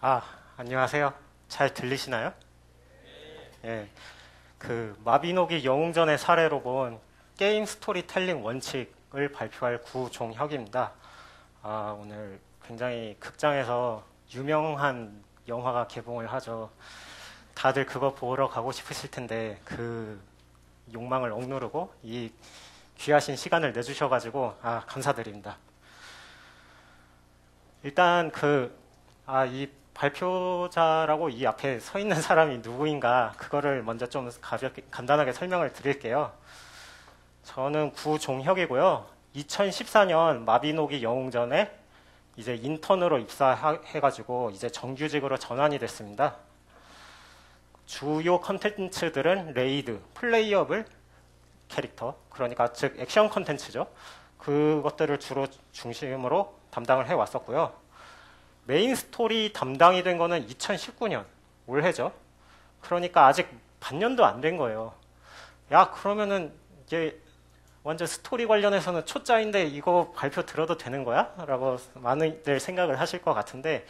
아, 안녕하세요. 잘 들리시나요? 예. 마비노기 영웅전의 사례로 본 게임 스토리텔링 원칙을 발표할 구종혁입니다. 오늘 굉장히 극장에서 유명한 영화가 개봉을 하죠. 다들 그거 보러 가고 싶으실 텐데 그 욕망을 억누르고 이 귀하신 시간을 내주셔가지고 감사드립니다. 일단 이 발표자라고 이 앞에 서 있는 사람이 누구인가 그거를 먼저 좀 가볍게 간단하게 설명을 드릴게요. 저는 구종혁이고요. 2014년 마비노기 영웅전에 이제 인턴으로 입사해가지고 이제 정규직으로 전환이 됐습니다. 주요 컨텐츠들은 레이드, 플레이어블 캐릭터, 그러니까 즉 액션 컨텐츠죠. 그것들을 주로 중심으로 담당을 해왔었고요. 메인 스토리 담당이 된 거는 2019년 올해죠. 그러니까 아직 반년도 안 된 거예요. 야, 그러면은 이게 완전 스토리 관련해서는 초짜인데 이거 발표 들어도 되는 거야? 라고 많이들 생각을 하실 것 같은데,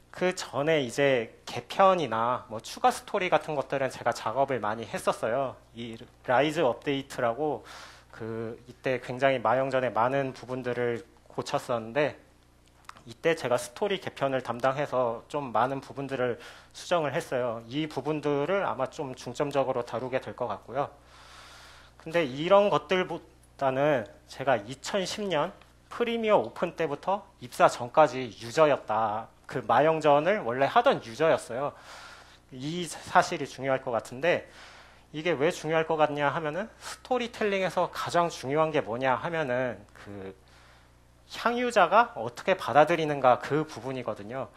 그 전에 이제 개편이나 뭐 추가 스토리 같은 것들은 제가 작업을 많이 했었어요. 이 라이즈 업데이트라고 이때 굉장히 마영전에 많은 부분들을 고쳤었는데, 이때 제가 스토리 개편을 담당해서 좀 많은 부분들을 수정을 했어요. 이 부분들을 아마 좀 중점적으로 다루게 될 것 같고요. 근데 이런 것들보다는 제가 2010년 프리미어 오픈 때부터 입사 전까지 유저였다. 그 마영전을 원래 하던 유저였어요. 이 사실이 중요할 것 같은데, 이게 왜 중요할 것 같냐 하면은 스토리텔링에서 가장 중요한 게 뭐냐 하면은 향유자가 어떻게 받아들이는가 그 부분이거든요.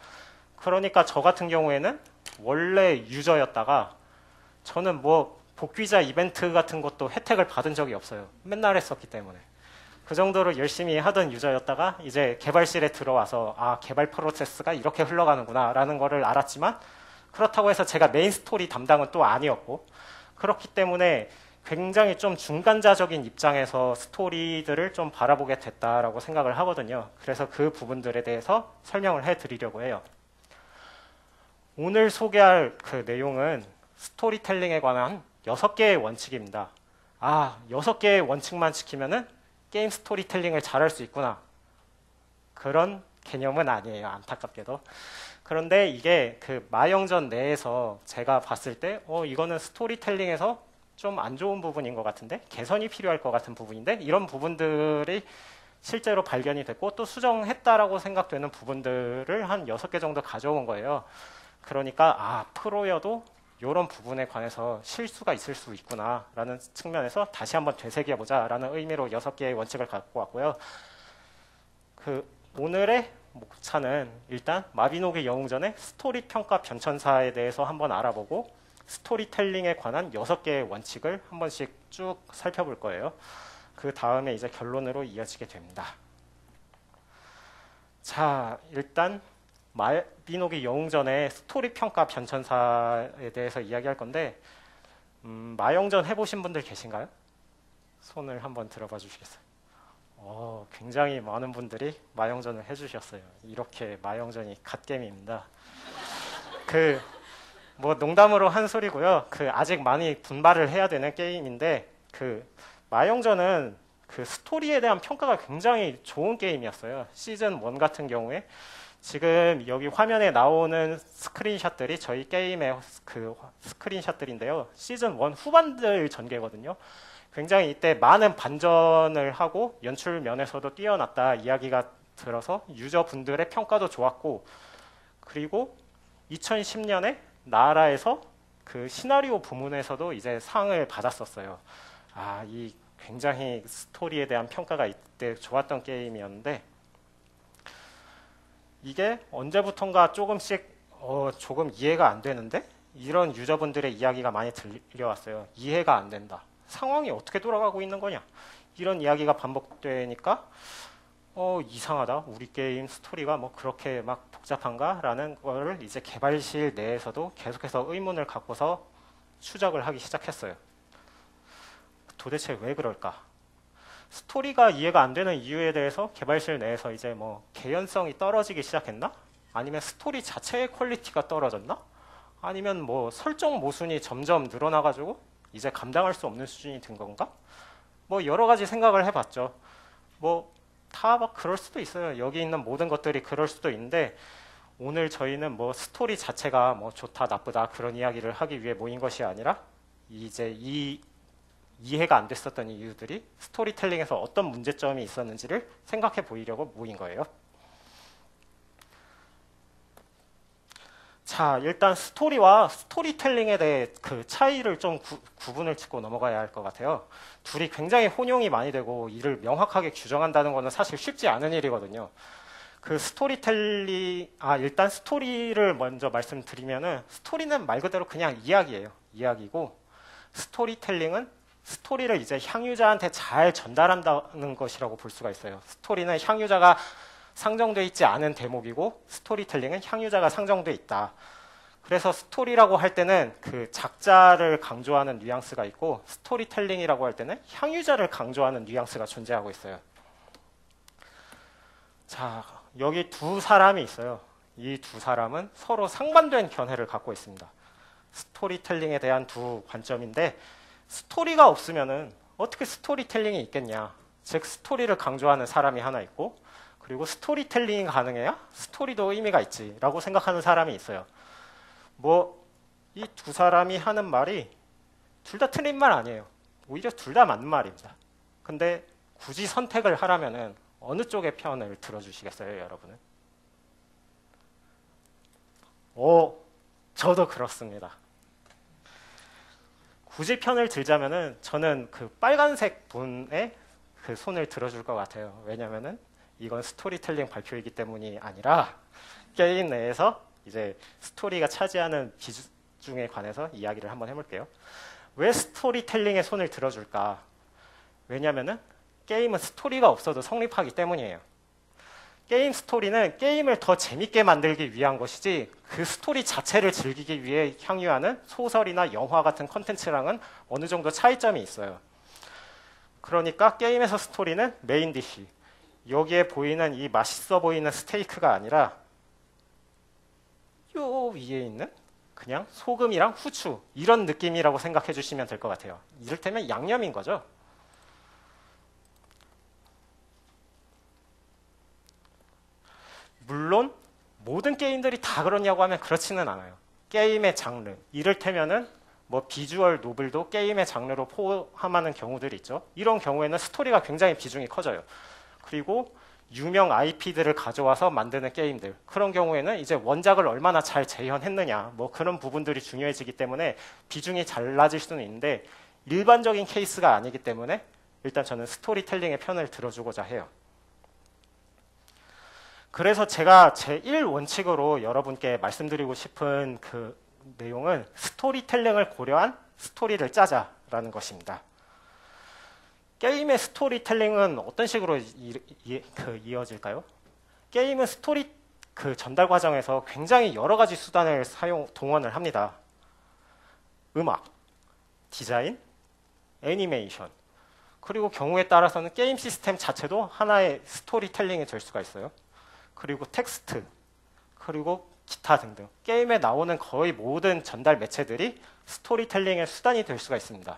그러니까 저 같은 경우에는 원래 유저였다가 저는 뭐 복귀자 이벤트 같은 것도 혜택을 받은 적이 없어요. 맨날 했었기 때문에. 그 정도로 열심히 하던 유저였다가 이제 개발실에 들어와서 개발 프로세스가 이렇게 흘러가는구나 라는 거를 알았지만, 그렇다고 해서 제가 메인 스토리 담당은 또 아니었고, 그렇기 때문에 굉장히 좀 중간자적인 입장에서 스토리들을 좀 바라보게 됐다라고 생각을 하거든요. 그래서 그 부분들에 대해서 설명을 해드리려고 해요. 오늘 소개할 그 내용은 스토리텔링에 관한 6개의 원칙입니다. 6개의 원칙만 지키면은 게임 스토리텔링을 잘할 수 있구나. 그런 개념은 아니에요. 안타깝게도. 그런데 이게 마영전 내에서 제가 봤을 때 이거는 스토리텔링에서 좀 안 좋은 부분인 것 같은데, 개선이 필요할 것 같은 부분인데, 이런 부분들이 실제로 발견이 됐고 또 수정했다라고 생각되는 부분들을 한 6개 정도 가져온 거예요. 그러니까 프로여도 이런 부분에 관해서 실수가 있을 수 있구나 라는 측면에서 다시 한번 되새겨보자 라는 의미로 6개의 원칙을 갖고 왔고요. 오늘의 목차는 일단 마비노기 영웅전의 스토리 평가 변천사에 대해서 한번 알아보고, 스토리텔링에 관한 6개의 원칙을 한 번씩 쭉 살펴볼 거예요. 그 다음에 이제 결론으로 이어지게 됩니다. 자, 일단 마비노기 영웅전의 스토리 평가 변천사에 대해서 이야기할 건데, 마영전 해보신 분들 계신가요? 손을 한번 들어봐 주시겠어요? 굉장히 많은 분들이 마영전을 해주셨어요. 이렇게 마영전이 갓겜입니다. 뭐 농담으로 한 소리고요. 아직 많이 분발을 해야 되는 게임인데, 마영전은 스토리에 대한 평가가 굉장히 좋은 게임이었어요. 시즌 1 같은 경우에 지금 여기 화면에 나오는 스크린샷들이 저희 게임의 스크린샷들인데요. 시즌 1 후반들 전개거든요. 굉장히 이때 많은 반전을 하고 연출 면에서도 뛰어났다 이야기가 들어서 유저분들의 평가도 좋았고, 그리고 2010년에 나라에서 시나리오 부문에서도 이제 상을 받았었어요. 이 굉장히 스토리에 대한 평가가 이때 좋았던 게임이었는데, 이게 언제부턴가 조금씩 조금 이해가 안 되는데, 이런 유저분들의 이야기가 많이 들려왔어요. 이해가 안 된다. 상황이 어떻게 돌아가고 있는 거냐. 이런 이야기가 반복되니까 이상하다. 우리 게임 스토리가 뭐 그렇게 막 복잡한가? 라는 거를 이제 개발실 내에서도 계속해서 의문을 갖고서 추적을 하기 시작했어요. 도대체 왜 그럴까? 스토리가 이해가 안 되는 이유에 대해서 개발실 내에서 이제 뭐 개연성이 떨어지기 시작했나? 아니면 스토리 자체의 퀄리티가 떨어졌나? 아니면 뭐 설정 모순이 점점 늘어나가지고 이제 감당할 수 없는 수준이 된 건가? 뭐 여러 가지 생각을 해봤죠. 뭐 다 막 그럴 수도 있어요. 여기 있는 모든 것들이 그럴 수도 있는데 오늘 저희는 뭐 스토리 자체가 뭐 좋다 나쁘다 그런 이야기를 하기 위해 모인 것이 아니라 이제 이해가 안 됐었던 이유들이 스토리텔링에서 어떤 문제점이 있었는지를 생각해 보이려고 모인 거예요. 자, 일단 스토리와 스토리텔링에 대해 그 차이를 좀 구분을 짓고 넘어가야 할 것 같아요. 둘이 굉장히 혼용이 많이 되고 이를 명확하게 규정한다는 것은 사실 쉽지 않은 일이거든요. 그 일단 스토리를 먼저 말씀드리면은 스토리는 말 그대로 그냥 이야기예요. 이야기고 스토리텔링은 스토리를 이제 향유자한테 잘 전달한다는 것이라고 볼 수가 있어요. 스토리는 향유자가 상정되어 있지 않은 대목이고 스토리텔링은 향유자가 상정되어 있다. 그래서 스토리라고 할 때는 그 작자를 강조하는 뉘앙스가 있고 스토리텔링이라고 할 때는 향유자를 강조하는 뉘앙스가 존재하고 있어요. 자, 여기 두 사람이 있어요. 이 두 사람은 서로 상반된 견해를 갖고 있습니다. 스토리텔링에 대한 두 관점인데 스토리가 없으면은 어떻게 스토리텔링이 있겠냐. 즉 스토리를 강조하는 사람이 하나 있고 그리고 스토리텔링이 가능해야 스토리도 의미가 있지 라고 생각하는 사람이 있어요. 뭐 이 두 사람이 하는 말이 둘 다 틀린 말 아니에요. 오히려 둘 다 맞는 말입니다. 근데 굳이 선택을 하라면은 어느 쪽의 편을 들어주시겠어요, 여러분은? 저도 그렇습니다. 굳이 편을 들자면은 저는 그 빨간색 분의 그 손을 들어줄 것 같아요. 왜냐면은 이건 스토리텔링 발표이기 때문이 아니라 게임 내에서 이제 스토리가 차지하는 비중에 관해서 이야기를 한번 해볼게요. 왜 스토리텔링에 손을 들어줄까? 왜냐면은 게임은 스토리가 없어도 성립하기 때문이에요. 게임 스토리는 게임을 더 재밌게 만들기 위한 것이지 그 스토리 자체를 즐기기 위해 향유하는 소설이나 영화 같은 컨텐츠랑은 어느 정도 차이점이 있어요. 그러니까 게임에서 스토리는 메인 디시, 여기에 보이는 이 맛있어 보이는 스테이크가 아니라 요 위에 있는 그냥 소금이랑 후추 이런 느낌이라고 생각해 주시면 될 것 같아요. 이를테면 양념인 거죠. 물론 모든 게임들이 다 그러냐고 하면 그렇지는 않아요. 게임의 장르, 이를테면은 뭐 비주얼 노블도 게임의 장르로 포함하는 경우들이 있죠. 이런 경우에는 스토리가 굉장히 비중이 커져요. 그리고 유명 IP들을 가져와서 만드는 게임들, 그런 경우에는 이제 원작을 얼마나 잘 재현했느냐, 뭐 그런 부분들이 중요해지기 때문에 비중이 달라질 수는 있는데 일반적인 케이스가 아니기 때문에 일단 저는 스토리텔링의 편을 들어주고자 해요. 그래서 제가 제1원칙으로 여러분께 말씀드리고 싶은 그 내용은 스토리텔링을 고려한 스토리를 짜자라는 것입니다. 게임의 스토리텔링은 어떤 식으로 이어질까요? 게임은 스토리 그 전달 과정에서 굉장히 여러 가지 수단을 동원을 합니다. 음악, 디자인, 애니메이션, 그리고 경우에 따라서는 게임 시스템 자체도 하나의 스토리텔링이 될 수가 있어요. 그리고 텍스트, 그리고 기타 등등 게임에 나오는 거의 모든 전달 매체들이 스토리텔링의 수단이 될 수가 있습니다.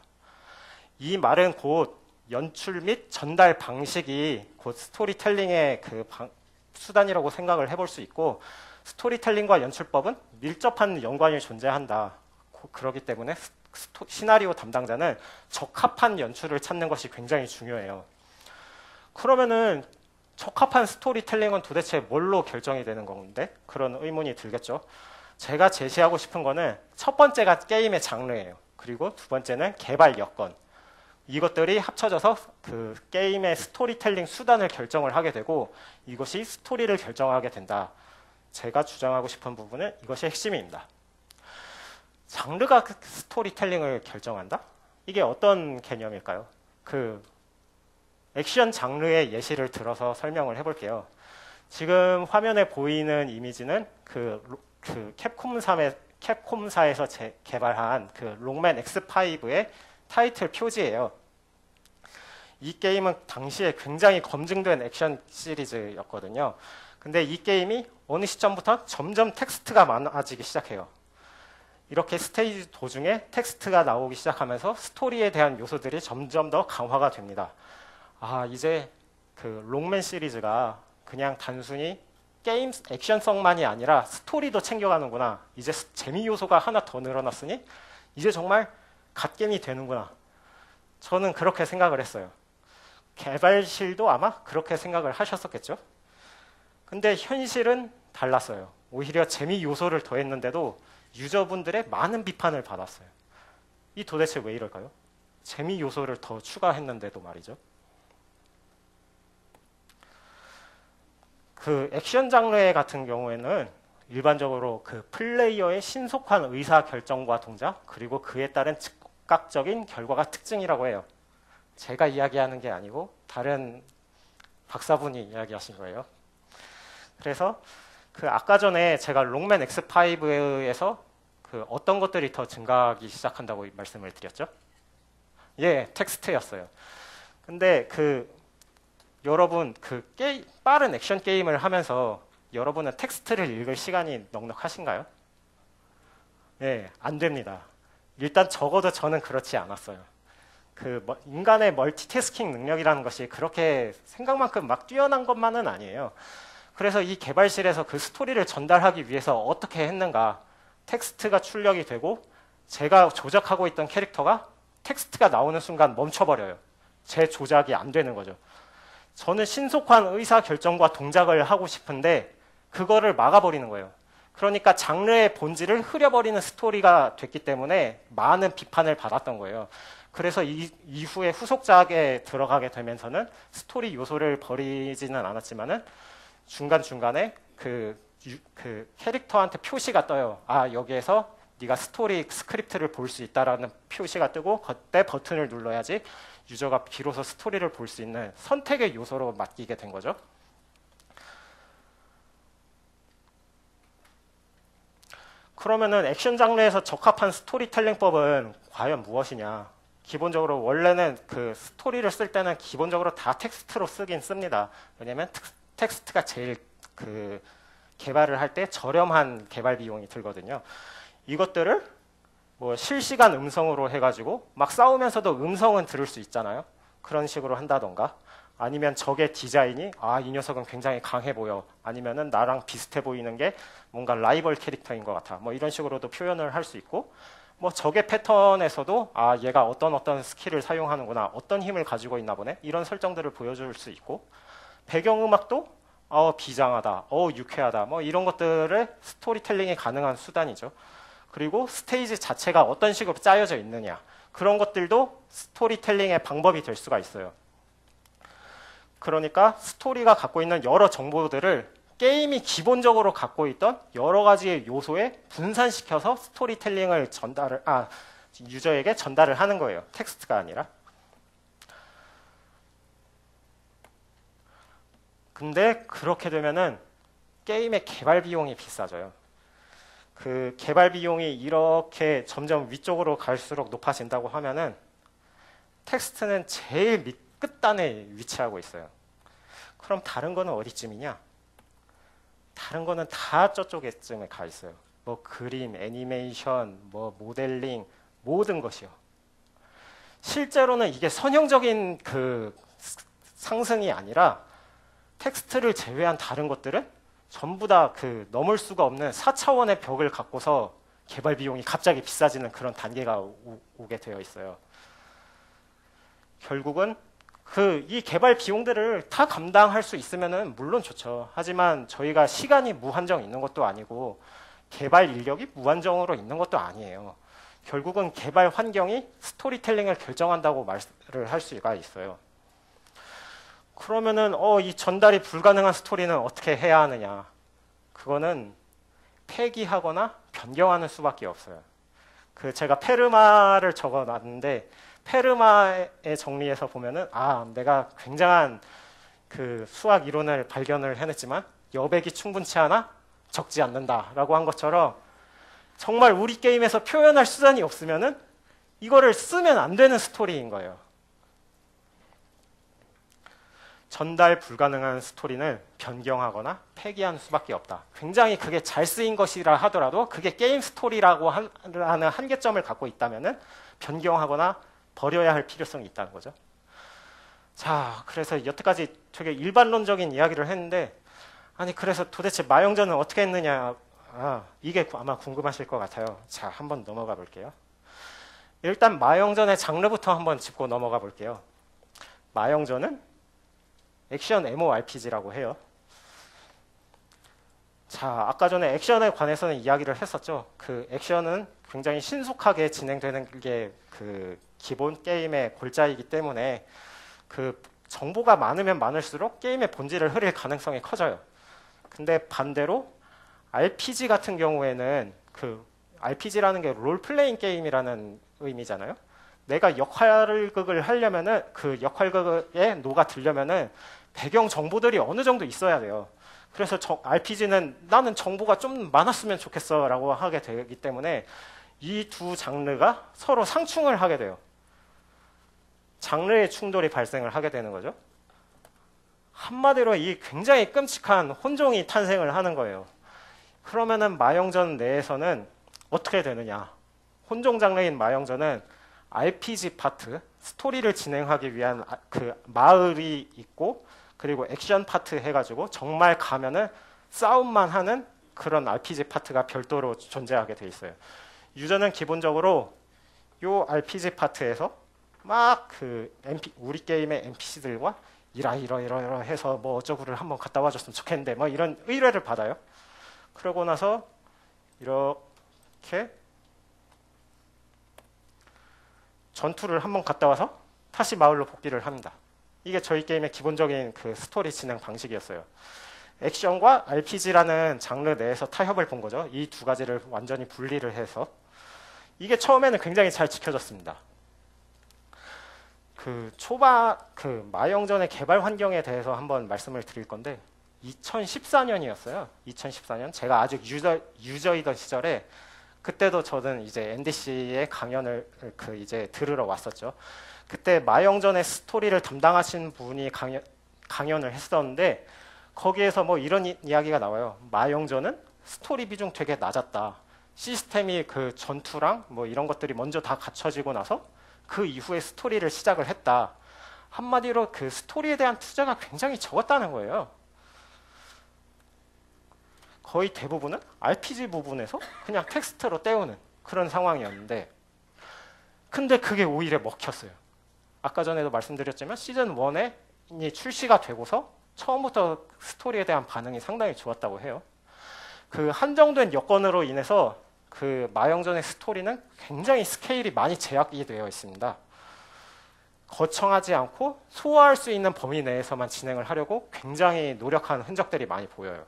이 말은 곧 연출 및 전달 방식이 곧 스토리텔링의 그 수단이라고 생각을 해볼 수 있고 스토리텔링과 연출법은 밀접한 연관이 존재한다. 그렇기 때문에 시나리오 담당자는 적합한 연출을 찾는 것이 굉장히 중요해요. 그러면은 적합한 스토리텔링은 도대체 뭘로 결정이 되는 건데? 그런 의문이 들겠죠. 제가 제시하고 싶은 거는 첫 번째가 게임의 장르예요. 그리고 두 번째는 개발 여건. 이것들이 합쳐져서 그 게임의 스토리텔링 수단을 결정을 하게 되고 이것이 스토리를 결정하게 된다. 제가 주장하고 싶은 부분은 이것이 핵심입니다. 장르가 스토리텔링을 결정한다? 이게 어떤 개념일까요? 액션 장르의 예시를 들어서 설명을 해볼게요. 지금 화면에 보이는 이미지는 캡콤사에서 개발한 그 롱맨 X5의 타이틀 표지예요. 이 게임은 당시에 굉장히 검증된 액션 시리즈였거든요. 근데 이 게임이 어느 시점부터 점점 텍스트가 많아지기 시작해요. 이렇게 스테이지 도중에 텍스트가 나오기 시작하면서 스토리에 대한 요소들이 점점 더 강화가 됩니다. 아, 이제 그 롱맨 시리즈가 그냥 단순히 게임 액션성만이 아니라 스토리도 챙겨가는구나. 이제 재미 요소가 하나 더 늘어났으니 이제 정말 갓게임이 되는구나. 저는 그렇게 생각을 했어요. 개발실도 아마 그렇게 생각을 하셨었겠죠. 근데 현실은 달랐어요. 오히려 재미 요소를 더했는데도 유저분들의 많은 비판을 받았어요. 이 도대체 왜 이럴까요? 재미 요소를 더 추가했는데도 말이죠. 그 액션 장르 같은 경우에는 일반적으로 그 플레이어의 신속한 의사 결정과 동작, 그리고 그에 따른 즉각적인 결과가 특징이라고 해요. 제가 이야기하는 게 아니고 다른 박사분이 이야기하신 거예요. 그래서 그 아까 전에 제가 롱맨 X5에서 그 어떤 것들이 더 증가하기 시작한다고 말씀을 드렸죠? 예, 텍스트였어요. 근데 그 여러분 그 빠른 액션 게임을 하면서 여러분은 텍스트를 읽을 시간이 넉넉하신가요? 예, 안 됩니다. 일단 적어도 저는 그렇지 않았어요. 그 인간의 멀티태스킹 능력이라는 것이 그렇게 생각만큼 막 뛰어난 것만은 아니에요. 그래서 이 개발실에서 그 스토리를 전달하기 위해서 어떻게 했는가, 텍스트가 출력이 되고 제가 조작하고 있던 캐릭터가 텍스트가 나오는 순간 멈춰버려요. 제 조작이 안 되는 거죠. 저는 신속한 의사결정과 동작을 하고 싶은데 그거를 막아버리는 거예요. 그러니까 장르의 본질을 흐려버리는 스토리가 됐기 때문에 많은 비판을 받았던 거예요. 그래서 이후에 후속작에 들어가게 되면서는 스토리 요소를 버리지는 않았지만은 중간중간에 그 캐릭터한테 표시가 떠요. 아, 여기에서 네가 스토리 스크립트를 볼 수 있다라는 표시가 뜨고 그때 버튼을 눌러야지 유저가 비로소 스토리를 볼 수 있는 선택의 요소로 맡기게 된 거죠. 그러면은 액션 장르에서 적합한 스토리텔링법은 과연 무엇이냐? 기본적으로 원래는 그 스토리를 쓸 때는 기본적으로 다 텍스트로 쓰긴 씁니다. 왜냐하면 텍스트가 제일 그 개발을 할 때 저렴한 개발 비용이 들거든요. 이것들을 뭐 실시간 음성으로 해가지고 막 싸우면서도 음성은 들을 수 있잖아요. 그런 식으로 한다던가, 아니면 적의 디자인이 아, 이 녀석은 굉장히 강해 보여, 아니면은 나랑 비슷해 보이는 게 뭔가 라이벌 캐릭터인 것 같아, 뭐 이런 식으로도 표현을 할 수 있고, 뭐 적의 패턴에서도 아, 얘가 어떤 스킬을 사용하는구나, 어떤 힘을 가지고 있나 보네, 이런 설정들을 보여줄 수 있고, 배경음악도 비장하다, 유쾌하다, 뭐 이런 것들을 스토리텔링이 가능한 수단이죠. 그리고 스테이지 자체가 어떤 식으로 짜여져 있느냐, 그런 것들도 스토리텔링의 방법이 될 수가 있어요. 그러니까 스토리가 갖고 있는 여러 정보들을 게임이 기본적으로 갖고 있던 여러 가지의 요소에 분산시켜서 스토리텔링을 유저에게 전달을 하는 거예요. 텍스트가 아니라. 근데 그렇게 되면은 게임의 개발 비용이 비싸져요. 그 개발 비용이 이렇게 점점 위쪽으로 갈수록 높아진다고 하면은 텍스트는 제일 밑 끝단에 위치하고 있어요. 그럼 다른 거는 어디쯤이냐? 다른 거는 다 저쪽에쯤에 가 있어요. 뭐 그림, 애니메이션, 뭐 모델링, 모든 것이요. 실제로는 이게 선형적인 그 상승이 아니라 텍스트를 제외한 다른 것들은 전부 다 그 넘을 수가 없는 4차원의 벽을 갖고서 개발 비용이 갑자기 비싸지는 그런 단계가 오게 되어 있어요. 결국은 이 개발 비용들을 다 감당할 수 있으면은 물론 좋죠. 하지만 저희가 시간이 무한정 있는 것도 아니고 개발 인력이 무한정으로 있는 것도 아니에요. 결국은 개발 환경이 스토리텔링을 결정한다고 말을 할 수가 있어요. 그러면은 이 전달이 불가능한 스토리는 어떻게 해야 하느냐? 그거는 폐기하거나 변경하는 수밖에 없어요. 제가 페르마를 적어놨는데, 페르마의 정리에서 보면은 내가 굉장한 그 수학 이론을 발견을 해냈지만 여백이 충분치 않아 적지 않는다라고 한 것처럼, 정말 우리 게임에서 표현할 수단이 없으면은 이거를 쓰면 안 되는 스토리인 거예요. 전달 불가능한 스토리는 변경하거나 폐기할 수밖에 없다. 굉장히 그게 잘 쓰인 것이라 하더라도 그게 게임 스토리라고 하는 한계점을 갖고 있다면은 변경하거나 버려야 할 필요성이 있다는 거죠. 자, 그래서 여태까지 되게 일반론적인 이야기를 했는데, 아니 그래서 도대체 마영전은 어떻게 했느냐, 이게 아마 궁금하실 것 같아요. 자, 한번 넘어가 볼게요. 일단 마영전의 장르부터 한번 짚고 넘어가 볼게요. 마영전은 액션 MMORPG라고 해요. 자, 아까 전에 액션에 관해서는 이야기를 했었죠. 그 액션은 굉장히 신속하게 진행되는 게 그 기본 게임의 골자이기 때문에 그 정보가 많으면 많을수록 게임의 본질을 흐릴 가능성이 커져요. 근데 반대로 RPG 같은 경우에는 그 RPG라는 게 롤플레잉 게임이라는 의미잖아요. 내가 역할극을 하려면은 그 역할극에 녹아들려면은 배경 정보들이 어느 정도 있어야 돼요. 그래서 RPG는 나는 정보가 좀 많았으면 좋겠어라고 하게 되기 때문에 이 두 장르가 서로 상충을 하게 돼요. 장르의 충돌이 발생을 하게 되는 거죠. 한마디로 이 굉장히 끔찍한 혼종이 탄생을 하는 거예요. 그러면은 마영전 내에서는 어떻게 되느냐? 혼종 장르인 마영전은 RPG 파트, 스토리를 진행하기 위한 그 마을이 있고, 그리고 액션 파트 해가지고 정말 가면은 싸움만 하는 그런 RPG 파트가 별도로 존재하게 돼 있어요. 유저는 기본적으로 요 RPG 파트에서 막 그 우리 게임의 NPC들과 이라 해서 뭐 어쩌고를 한번 갔다 와줬으면 좋겠는데 뭐 이런 의뢰를 받아요. 그러고 나서 이렇게 전투를 한번 갔다 와서 다시 마을로 복귀를 합니다. 이게 저희 게임의 기본적인 그 스토리 진행 방식이었어요. 액션과 RPG라는 장르 내에서 타협을 본 거죠. 이 두 가지를 완전히 분리를 해서. 이게 처음에는 굉장히 잘 지켜졌습니다. 그 마영전의 개발 환경에 대해서 한번 말씀을 드릴 건데 2014년이었어요. 2014년 제가 아직 유저이던 시절에 그때도 저는 이제 NDC의 강연을 이제 들으러 왔었죠. 그때 마영전의 스토리를 담당하신 분이 강연을 했었는데 거기에서 뭐 이런 이야기가 나와요. 마영전은 스토리 비중 되게 낮았다. 시스템이 그 전투랑 뭐 이런 것들이 먼저 다 갖춰지고 나서 그 이후에 스토리를 시작을 했다. 한마디로 그 스토리에 대한 투자가 굉장히 적었다는 거예요. 거의 대부분은 RPG 부분에서 그냥 텍스트로 때우는 그런 상황이었는데, 근데 그게 오히려 먹혔어요. 아까 전에도 말씀드렸지만 시즌 1에 출시가 되고서 처음부터 스토리에 대한 반응이 상당히 좋았다고 해요. 그 한정된 여건으로 인해서 그 마영전의 스토리는 굉장히 스케일이 많이 제약이 되어 있습니다. 거창하지 않고 소화할 수 있는 범위 내에서만 진행을 하려고 굉장히 노력한 흔적들이 많이 보여요.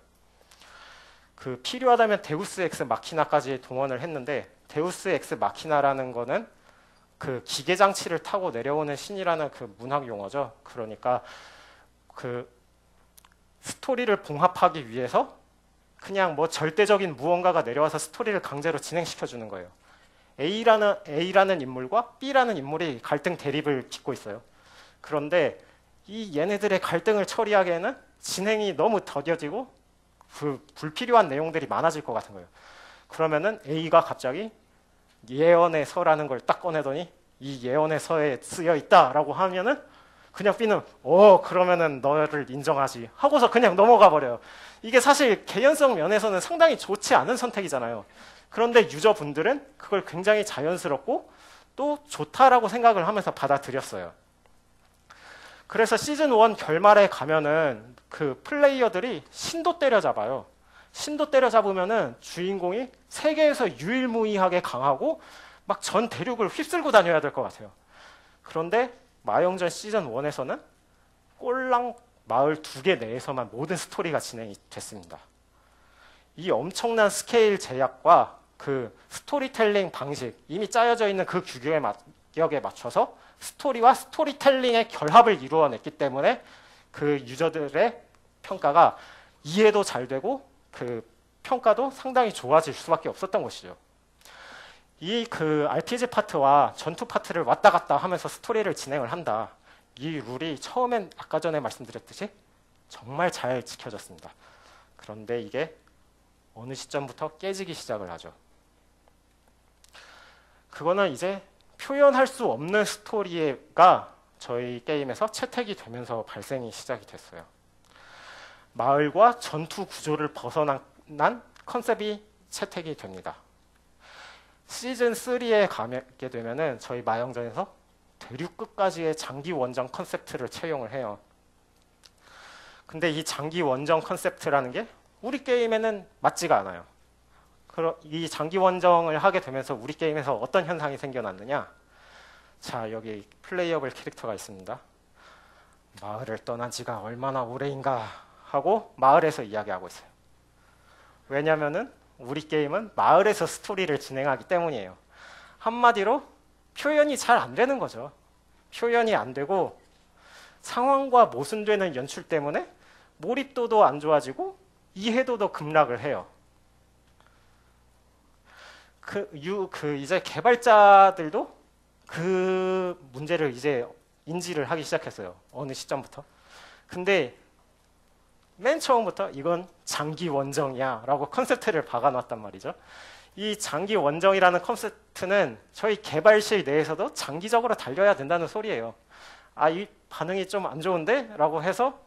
그 필요하다면 데우스 엑스 마키나까지 동원을 했는데, 데우스 엑스 마키나라는 거는 그 기계 장치를 타고 내려오는 신이라는 그 문학 용어죠. 그러니까 그 스토리를 봉합하기 위해서 그냥 뭐 절대적인 무언가가 내려와서 스토리를 강제로 진행시켜 주는 거예요. A라는 인물과 B라는 인물이 갈등 대립을 빚고 있어요. 그런데 이 얘네들의 갈등을 처리하기에는 진행이 너무 더뎌지고 그 불필요한 내용들이 많아질 것 같은 거예요. 그러면은 A가 갑자기 예언의 서라는 걸 딱 꺼내더니 이 예언의 서에 쓰여 있다라고 하면은 그냥 B는 그러면은 너를 인정하지 하고서 그냥 넘어가 버려요. 이게 사실 개연성 면에서는 상당히 좋지 않은 선택이잖아요. 그런데 유저분들은 그걸 굉장히 자연스럽고 또 좋다라고 생각을 하면서 받아들였어요. 그래서 시즌 1 결말에 가면은 그 플레이어들이 신도 때려잡아요. 신도 때려잡으면은 주인공이 세계에서 유일무이하게 강하고 막 전 대륙을 휩쓸고 다녀야 될 것 같아요. 그런데 마영전 시즌 1에서는 꼴랑 마을 2개 내에서만 모든 스토리가 진행이 됐습니다. 이 엄청난 스케일 제약과 그 스토리텔링 방식, 이미 짜여져 있는 그 규격에 맞춰서 스토리와 스토리텔링의 결합을 이루어냈기 때문에 그 유저들의 평가가 이해도 잘 되고 그 평가도 상당히 좋아질 수밖에 없었던 것이죠. 이 그 RPG 파트와 전투 파트를 왔다 갔다 하면서 스토리를 진행을 한다. 이 룰이 처음엔 아까 전에 말씀드렸듯이 정말 잘 지켜졌습니다. 그런데 이게 어느 시점부터 깨지기 시작을 하죠. 그거는 이제 표현할 수 없는 스토리가 저희 게임에서 채택이 되면서 발생이 시작이 됐어요. 마을과 전투 구조를 벗어난 컨셉이 채택이 됩니다. 시즌 3에 가게 되면은 저희 마영전에서 대륙 끝까지의 장기 원정 컨셉트를 채용을 해요. 근데 이 장기 원정 컨셉트라는 게 우리 게임에는 맞지가 않아요. 이 장기 원정을 하게 되면서 우리 게임에서 어떤 현상이 생겨났느냐? 자, 여기 플레이어블 캐릭터가 있습니다. 마을을 떠난 지가 얼마나 오래인가 하고 마을에서 이야기하고 있어요. 왜냐면은 우리 게임은 마을에서 스토리를 진행하기 때문이에요. 한마디로 표현이 잘 안 되는 거죠. 표현이 안 되고 상황과 모순되는 연출 때문에 몰입도도 안 좋아지고 이해도도 급락을 해요. 이제 개발자들도 그 문제를 이제 인지를 하기 시작했어요. 어느 시점부터. 근데 맨 처음부터 이건 장기 원정이야 라고 컨셉트를 박아놨단 말이죠. 이 장기 원정이라는 컨셉트는 저희 개발실 내에서도 장기적으로 달려야 된다는 소리예요. 아, 이 반응이 좀 안 좋은데? 라고 해서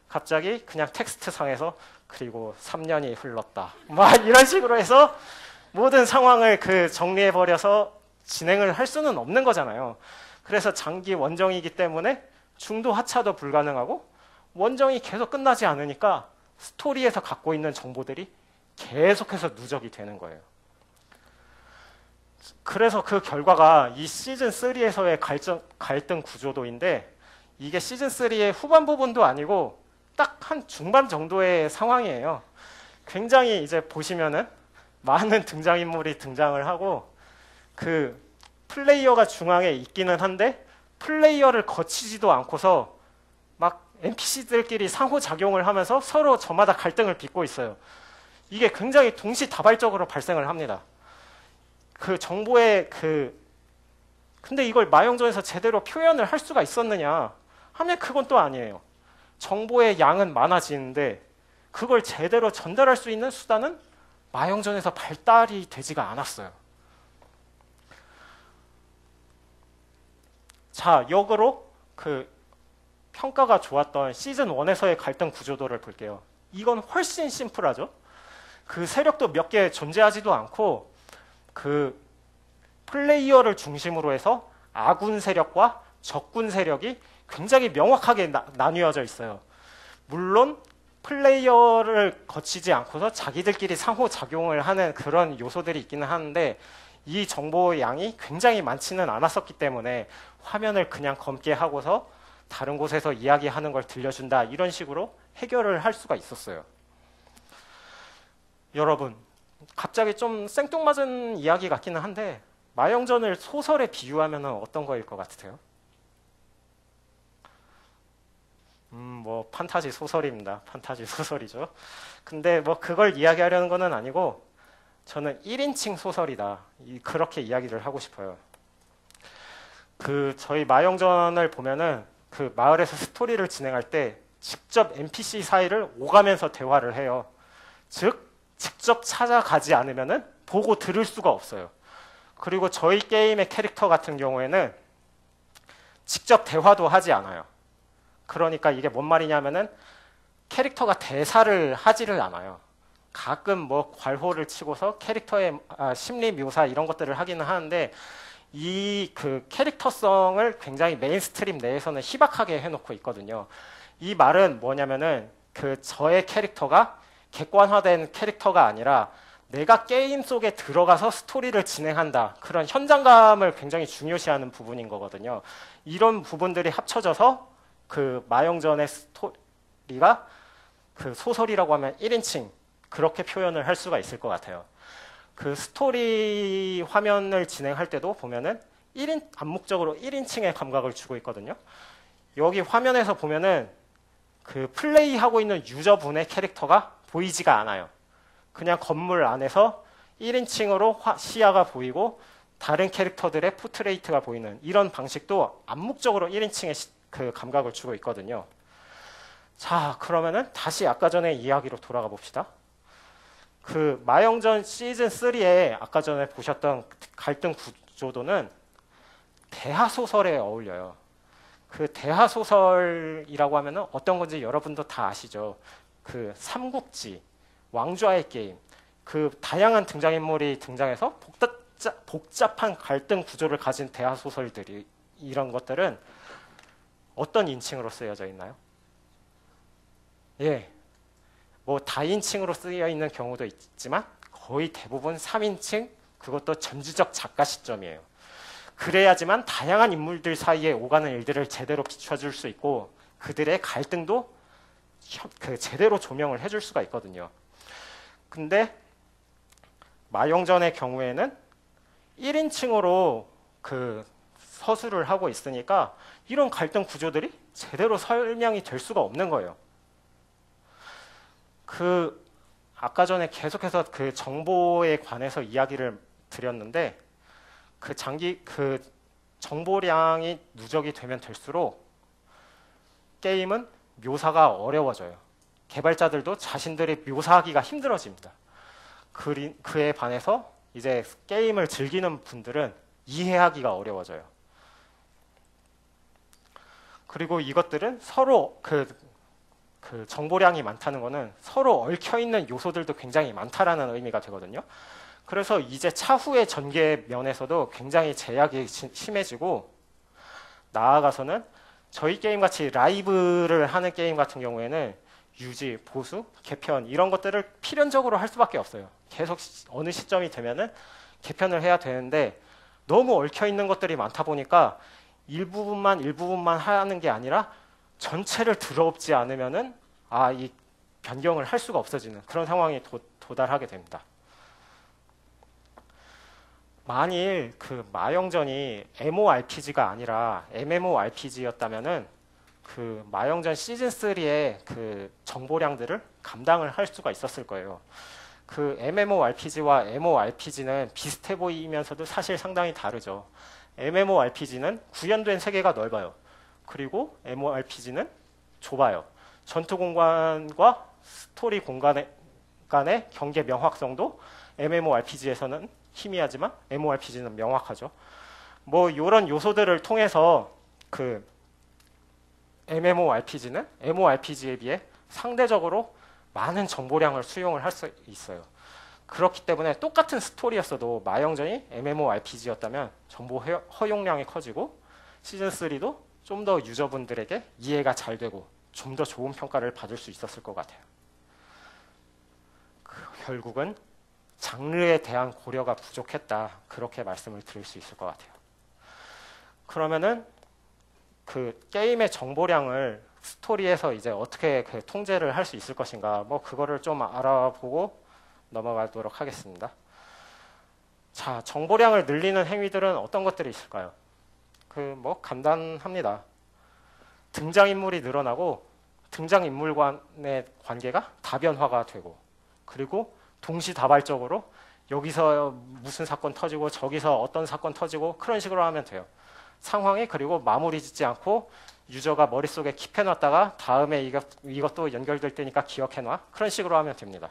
갑자기 그냥 텍스트 상에서 그리고 3년이 흘렀다. 막 이런 식으로 해서 모든 상황을 정리해버려서 진행을 할 수는 없는 거잖아요. 그래서 장기 원정이기 때문에 중도 하차도 불가능하고 원정이 계속 끝나지 않으니까 스토리에서 갖고 있는 정보들이 계속해서 누적이 되는 거예요. 그래서 그 결과가 이 시즌 3에서의 갈등 구조도인데 이게 시즌 3의 후반 부분도 아니고 딱 한 중반 정도의 상황이에요. 굉장히 이제 보시면은 많은 등장인물이 등장을 하고 그 플레이어가 중앙에 있기는 한데 플레이어를 거치지도 않고서 막 NPC들끼리 상호작용을 하면서 서로 저마다 갈등을 빚고 있어요. 이게 굉장히 동시다발적으로 발생을 합니다. 그 정보의 근데 이걸 마영전에서 제대로 표현을 할 수가 있었느냐 하면 그건 또 아니에요. 정보의 양은 많아지는데 그걸 제대로 전달할 수 있는 수단은 마영전에서 발달이 되지가 않았어요. 자, 역으로 평가가 좋았던 시즌 1에서의 갈등 구조도를 볼게요. 이건 훨씬 심플하죠. 그 세력도 몇 개 존재하지도 않고 플레이어를 중심으로 해서 아군 세력과 적군 세력이 굉장히 명확하게 나뉘어져 있어요. 물론 플레이어를 거치지 않고서 자기들끼리 상호작용을 하는 그런 요소들이 있기는 하는데 이 정보 양이 굉장히 많지는 않았었기 때문에 화면을 그냥 검게 하고서 다른 곳에서 이야기하는 걸 들려준다 이런 식으로 해결을 할 수가 있었어요. 여러분, 갑자기 좀 생뚱맞은 이야기 같기는 한데 마영전을 소설에 비유하면 어떤 거일 것 같으세요? 뭐 판타지 소설입니다. 판타지 소설이죠. 근데 뭐 그걸 이야기하려는 거는 아니고 저는 1인칭 소설이다. 그렇게 이야기를 하고 싶어요. 저희 마영전을 보면은 마을에서 스토리를 진행할 때 직접 NPC 사이를 오가면서 대화를 해요. 즉 직접 찾아가지 않으면은 보고 들을 수가 없어요. 그리고 저희 게임의 캐릭터 같은 경우에는 직접 대화도 하지 않아요. 그러니까 이게 뭔 말이냐면은 캐릭터가 대사를 하지를 않아요. 가끔 뭐 괄호를 치고서 캐릭터의 심리 묘사 이런 것들을 하기는 하는데 이 캐릭터성을 굉장히 메인스트림 내에서는 희박하게 해놓고 있거든요. 이 말은 뭐냐면은 저의 캐릭터가 객관화된 캐릭터가 아니라 내가 게임 속에 들어가서 스토리를 진행한다. 그런 현장감을 굉장히 중요시하는 부분인 거거든요. 이런 부분들이 합쳐져서 마영전의 스토리가 소설이라고 하면 1인칭 그렇게 표현을 할 수가 있을 것 같아요. 스토리 화면을 진행할 때도 보면은 암묵적으로 1인칭의 감각을 주고 있거든요. 여기 화면에서 보면은 플레이하고 있는 유저분의 캐릭터가 보이지가 않아요. 그냥 건물 안에서 1인칭으로 시야가 보이고 다른 캐릭터들의 포트레이트가 보이는 이런 방식도 암묵적으로 1인칭의 그 감각을 주고 있거든요. 자, 그러면은 다시 아까 전에 이야기로 돌아가 봅시다. 그 마영전 시즌 3에 아까 전에 보셨던 갈등 구조도는 대하 소설에 어울려요. 그 대하 소설이라고 하면은 어떤 건지 여러분도 다 아시죠. 그 삼국지, 왕좌의 게임, 그 다양한 등장인물이 등장해서 복잡한 갈등 구조를 가진 대하 소설들이 이런 것들은 어떤 인칭으로 쓰여져 있나요? 예, 뭐 다인칭으로 쓰여 있는 경우도 있지만 거의 대부분 3인칭, 그것도 전지적 작가 시점이에요. 그래야지만 다양한 인물들 사이에 오가는 일들을 제대로 비춰줄 수 있고 그들의 갈등도 제대로 조명을 해줄 수가 있거든요. 근데 마영전의 경우에는 1인칭으로 그 서술을 하고 있으니까 이런 갈등 구조들이 제대로 설명이 될 수가 없는 거예요. 그 아까 전에 계속해서 그 정보에 관해서 이야기를 드렸는데 그 정보량이 누적이 되면 될수록 게임은 묘사가 어려워져요. 개발자들도 자신들이 묘사하기가 힘들어집니다. 그에 반해서 이제 게임을 즐기는 분들은 이해하기가 어려워져요. 그리고 이것들은 서로 그 정보량이 많다는 것은 서로 얽혀있는 요소들도 굉장히 많다라는 의미가 되거든요. 그래서 이제 차후의 전개 면에서도 굉장히 제약이 심해지고 나아가서는 저희 게임 같이 라이브를 하는 게임 같은 경우에는 유지, 보수, 개편 이런 것들을 필연적으로 할 수밖에 없어요. 계속 어느 시점이 되면은 개편을 해야 되는데 너무 얽혀있는 것들이 많다 보니까 일부분만 하는 게 아니라 전체를 들어옵지 않으면은 이 변경을 할 수가 없어지는 그런 상황에 도달하게 됩니다. 만일 그 마영전이 MMORPG가 아니라 MMORPG였다면은 그 마영전 시즌 3의 그 정보량들을 감당을 할 수가 있었을 거예요. 그 MMORPG와 MMORPG는 비슷해 보이면서도 사실 상당히 다르죠. MMORPG는 구현된 세계가 넓어요. 그리고 MMORPG는 좁아요. 전투 공간과 스토리 공간 간의 경계 명확성도 MMORPG에서는 희미하지만 MMORPG는 명확하죠. 뭐 이런 요소들을 통해서 그 MMORPG는 MMORPG에 비해 상대적으로 많은 정보량을 수용을 할 수 있어요. 그렇기 때문에 똑같은 스토리였어도 마영전이 MMORPG였다면 정보 허용량이 커지고 시즌3도 좀 더 유저분들에게 이해가 잘 되고 좀 더 좋은 평가를 받을 수 있었을 것 같아요. 결국은 장르에 대한 고려가 부족했다. 그렇게 말씀을 드릴 수 있을 것 같아요. 그러면은 그 게임의 정보량을 스토리에서 이제 어떻게 그 통제를 할 수 있을 것인가, 뭐 그거를 좀 알아보고 넘어가도록 하겠습니다. 자, 정보량을 늘리는 행위들은 어떤 것들이 있을까요? 뭐 간단합니다. 등장인물이 늘어나고 등장인물 간의 관계가 다변화가 되고, 그리고 동시다발적으로 여기서 무슨 사건 터지고 저기서 어떤 사건 터지고 그런 식으로 하면 돼요. 상황이 그리고 마무리 짓지 않고 유저가 머릿속에 킵해놨다가 다음에 이것도 연결될 때니까 기억해놔. 그런 식으로 하면 됩니다.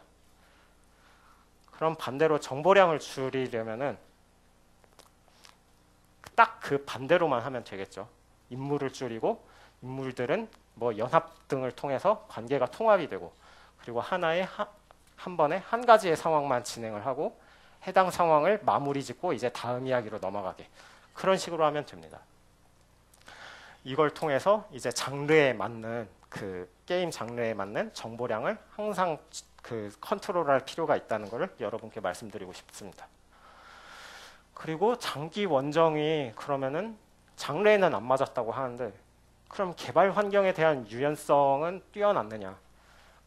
그럼 반대로 정보량을 줄이려면은 딱 그 반대로만 하면 되겠죠. 인물을 줄이고 인물들은 뭐 연합 등을 통해서 관계가 통합이 되고, 그리고 한 번에 한 가지의 상황만 진행을 하고 해당 상황을 마무리 짓고 이제 다음 이야기로 넘어가게, 그런 식으로 하면 됩니다. 이걸 통해서 이제 장르에 맞는 그 게임 장르에 맞는 정보량을 항상 그 컨트롤할 필요가 있다는 것을 여러분께 말씀드리고 싶습니다. 그리고 장기 원정이 그러면은 장르에는 안 맞았다고 하는데, 그럼 개발 환경에 대한 유연성은 뛰어났느냐?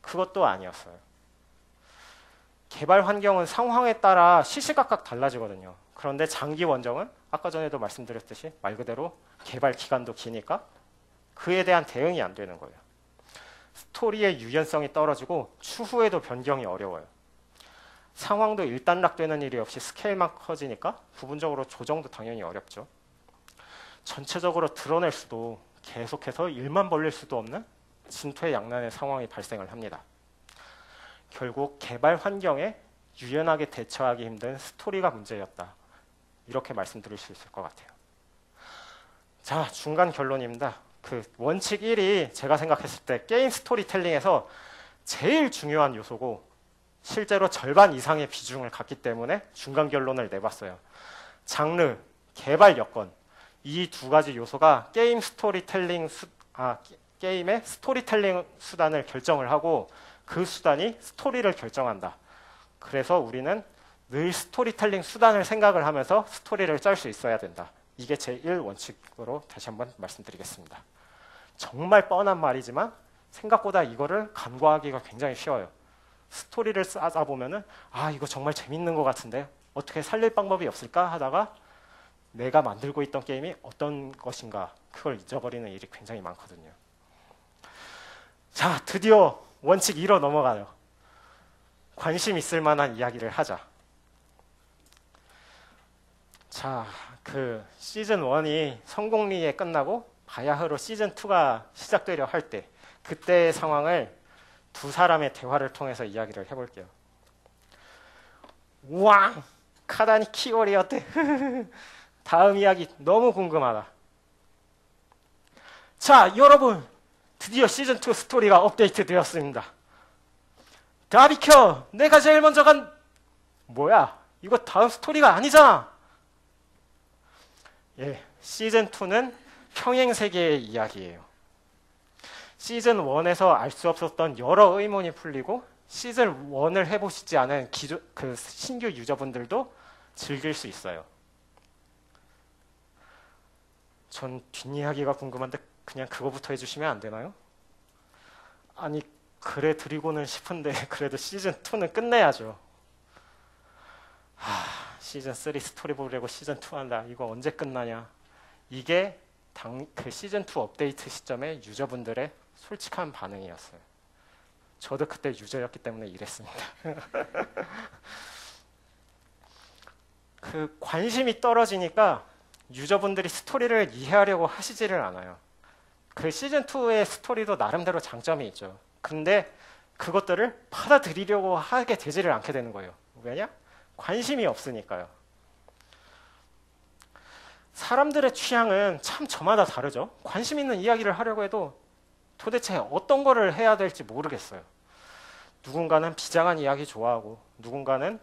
그것도 아니었어요. 개발 환경은 상황에 따라 시시각각 달라지거든요. 그런데 장기 원정은 아까 전에도 말씀드렸듯이 말 그대로 개발 기간도 기니까 그에 대한 대응이 안 되는 거예요. 스토리의 유연성이 떨어지고 추후에도 변경이 어려워요. 상황도 일단락되는 일이 없이 스케일만 커지니까 부분적으로 조정도 당연히 어렵죠. 전체적으로 드러낼 수도 계속해서 일만 벌릴 수도 없는 진퇴양난의 상황이 발생을 합니다. 결국 개발 환경에 유연하게 대처하기 힘든 스토리가 문제였다. 이렇게 말씀드릴 수 있을 것 같아요. 자, 중간 결론입니다. 그 원칙 1이 제가 생각했을 때 게임 스토리텔링에서 제일 중요한 요소고 실제로 절반 이상의 비중을 갖기 때문에 중간 결론을 내봤어요. 장르, 개발 여건, 이 두 가지 요소가 게임의 스토리텔링 수단을 결정을 하고 그 수단이 스토리를 결정한다. 그래서 우리는 늘 스토리텔링 수단을 생각을 하면서 스토리를 짤 수 있어야 된다. 이게 제1원칙으로 다시 한번 말씀드리겠습니다. 정말 뻔한 말이지만 생각보다 이거를 간과하기가 굉장히 쉬워요. 스토리를 짜다 보면은 이거 정말 재밌는 것 같은데 어떻게 살릴 방법이 없을까 하다가 내가 만들고 있던 게임이 어떤 것인가 그걸 잊어버리는 일이 굉장히 많거든요. 자, 드디어 원칙 2로 넘어가요. 관심 있을 만한 이야기를 하자. 자, 그 시즌 1이 성공리에 끝나고 바야흐로 시즌 2가 시작되려 할 때 그때의 상황을 두 사람의 대화를 통해서 이야기를 해볼게요. 왕! 카다니 키오리였대. 다음 이야기 너무 궁금하다. 자, 여러분! 드디어 시즌2 스토리가 업데이트 되었습니다. 다 비켜! 내가 제일 먼저 뭐야? 이거 다음 스토리가 아니잖아! 예, 시즌2는 평행세계의 이야기예요. 시즌1에서 알 수 없었던 여러 의문이 풀리고 시즌1을 해보시지 않은 그 신규 유저분들도 즐길 수 있어요. 전 뒷이야기가 궁금한데 그냥 그거부터 해주시면 안 되나요? 아니, 그래 드리고는 싶은데 그래도 시즌2는 끝내야죠. 시즌3 스토리 보려고 시즌2 한다. 이거 언제 끝나냐. 이게 그 시즌2 업데이트 시점에 유저분들의 솔직한 반응이었어요. 저도 그때 유저였기 때문에 이랬습니다. 그 관심이 떨어지니까 유저분들이 스토리를 이해하려고 하시지를 않아요. 그 시즌2의 스토리도 나름대로 장점이 있죠. 근데 그것들을 받아들이려고 하게 되지를 않게 되는 거예요. 왜냐? 관심이 없으니까요. 사람들의 취향은 참 저마다 다르죠. 관심 있는 이야기를 하려고 해도 도대체 어떤 거를 해야 될지 모르겠어요. 누군가는 비장한 이야기 좋아하고 누군가는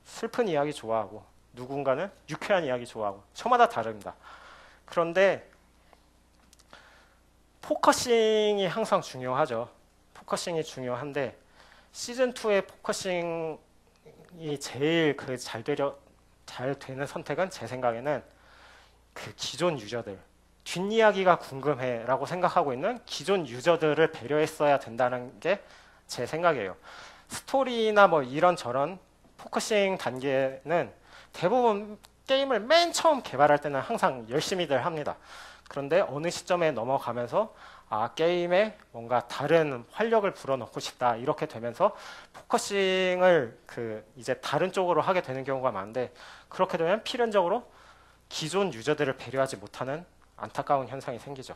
슬픈 이야기 좋아하고 누군가는 유쾌한 이야기 좋아하고 저마다 다릅니다. 그런데 포커싱이 항상 중요하죠. 포커싱이 중요한데 시즌2의 포커싱이 제일 잘 되는 선택은 제 생각에는 그 기존 유저들, 뒷이야기가 궁금해라고 생각하고 있는 기존 유저들을 배려했어야 된다는 게 제 생각이에요. 스토리나 뭐 이런저런 포커싱 단계는 대부분 게임을 맨 처음 개발할 때는 항상 열심히들 합니다. 그런데 어느 시점에 넘어가면서 게임에 뭔가 다른 활력을 불어넣고 싶다 이렇게 되면서 포커싱을 이제 다른 쪽으로 하게 되는 경우가 많은데 그렇게 되면 필연적으로 기존 유저들을 배려하지 못하는 안타까운 현상이 생기죠.